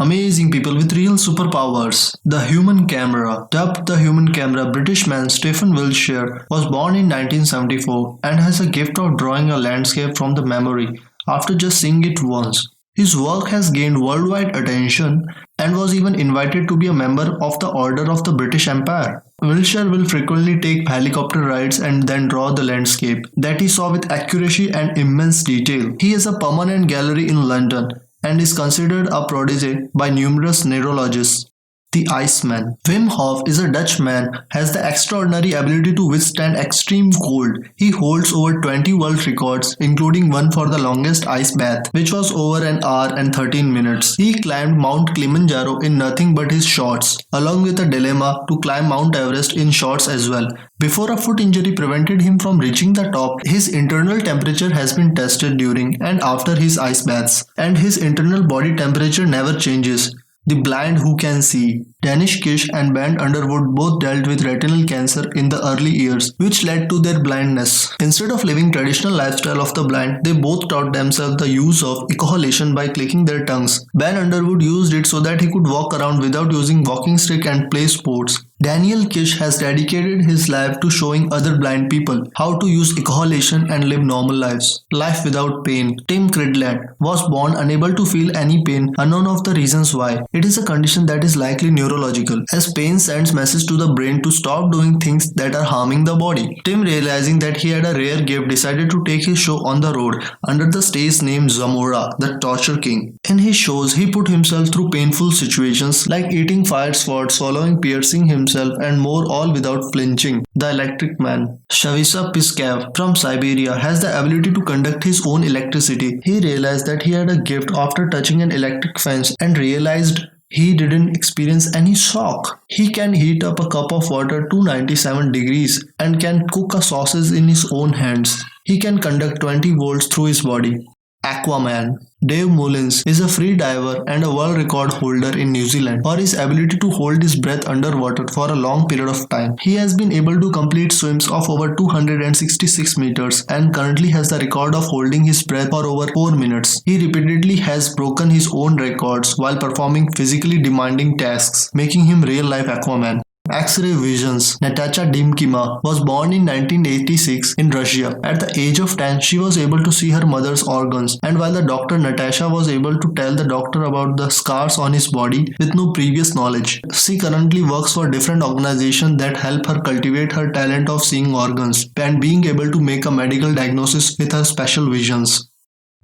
Amazing people with real superpowers. The Human Camera. Dubbed the Human Camera, British man Stephen Wiltshire was born in 1974 and has a gift of drawing a landscape from the memory after just seeing it once. His work has gained worldwide attention and was even invited to be a member of the Order of the British Empire. Wiltshire will frequently take helicopter rides and then draw the landscape that he saw with accuracy and immense detail. He has a permanent gallery in London and is considered a prodigy by numerous neurologists. The Iceman. Wim Hof is a Dutch man, has the extraordinary ability to withstand extreme cold. He holds over 20 world records, including one for the longest ice bath, which was over an hour and 13 minutes. He climbed Mount Kilimanjaro in nothing but his shorts, along with a dilemma to climb Mount Everest in shorts as well. Before a foot injury prevented him from reaching the top, his internal temperature has been tested during and after his ice baths, and his internal body temperature never changes. The Blind Who Can See. Danish Kish and Ben Underwood both dealt with retinal cancer in the early years, which led to their blindness. Instead of living traditional lifestyle of the blind, they both taught themselves the use of echolocation by clicking their tongues. Ben Underwood used it so that he could walk around without using walking stick and play sports. Daniel Kish has dedicated his life to showing other blind people how to use echolation and live normal lives. Life without pain. Tim Cridland was born unable to feel any pain, unknown of the reasons why. It is a condition that is likely neurological, as pain sends messages to the brain to stop doing things that are harming the body. Tim, realizing that he had a rare gift, decided to take his show on the road under the stage name Zamora, the Torture King. In his shows, he put himself through painful situations like eating fire spots, swallowing, piercing himself, and more, all without flinching. The Electric Man. Shavisa Piskav from Siberia has the ability to conduct his own electricity. He realized that he had a gift after touching an electric fence and realized he didn't experience any shock. He can heat up a cup of water to 97 degrees and can cook a sausage in his own hands. He can conduct 20 volts through his body. Aquaman. Dave Mullins is a free diver and a world record holder in New Zealand for his ability to hold his breath underwater for a long period of time. He has been able to complete swims of over 266 meters and currently has the record of holding his breath for over 4 minutes. He repeatedly has broken his own records while performing physically demanding tasks, making him real-life Aquaman. X-ray visions. Natasha Dimkina was born in 1986 in Russia. At the age of 10, she was able to see her mother's organs, and while the doctor Natasha was able to tell the doctor about the scars on his body with no previous knowledge. She currently works for different organizations that help her cultivate her talent of seeing organs and being able to make a medical diagnosis with her special visions.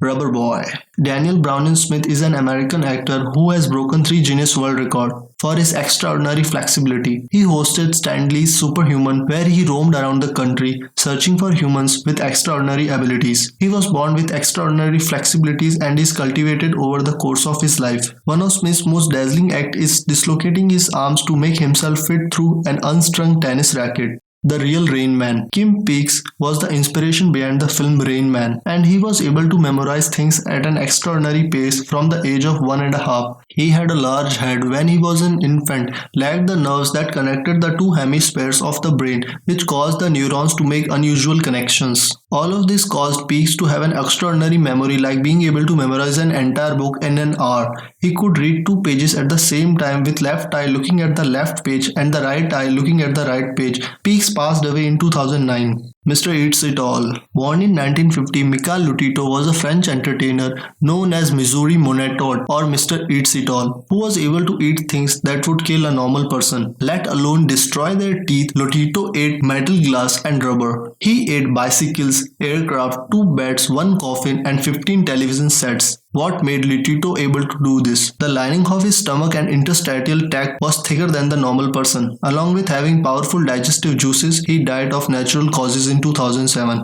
Rubber Boy. Daniel Browning Smith is an American actor who has broken 3 Guinness World Records for his extraordinary flexibility. He hosted Stan Lee's Superhuman, where he roamed around the country searching for humans with extraordinary abilities. He was born with extraordinary flexibilities and is cultivated over the course of his life. One of Smith's most dazzling acts is dislocating his arms to make himself fit through an unstrung tennis racket. The Real Rain Man. Kim Peeks was the inspiration behind the film Rain Man, and he was able to memorize things at an extraordinary pace from the age of 1.5. He had a large head when he was an infant, lacked the nerves that connected the 2 hemispheres of the brain, which caused the neurons to make unusual connections. All of this caused Peeks to have an extraordinary memory, like being able to memorize an entire book in an hour. He could read 2 pages at the same time with left eye looking at the left page and the right eye looking at the right page. Peeks passed away in 2009. Mr. Eats It All. Born in 1950, Michael Lotito was a French entertainer known as Missouri Monetot or Mr. Eats It All, who was able to eat things that would kill a normal person, let alone destroy their teeth. Lotito ate metal, glass and rubber. He ate bicycles, aircraft, 2 beds, 1 coffin and 15 television sets. What made Lotito able to do this? The lining of his stomach and interstitial tract was thicker than the normal person. Along with having powerful digestive juices, he died of natural causes in 2007.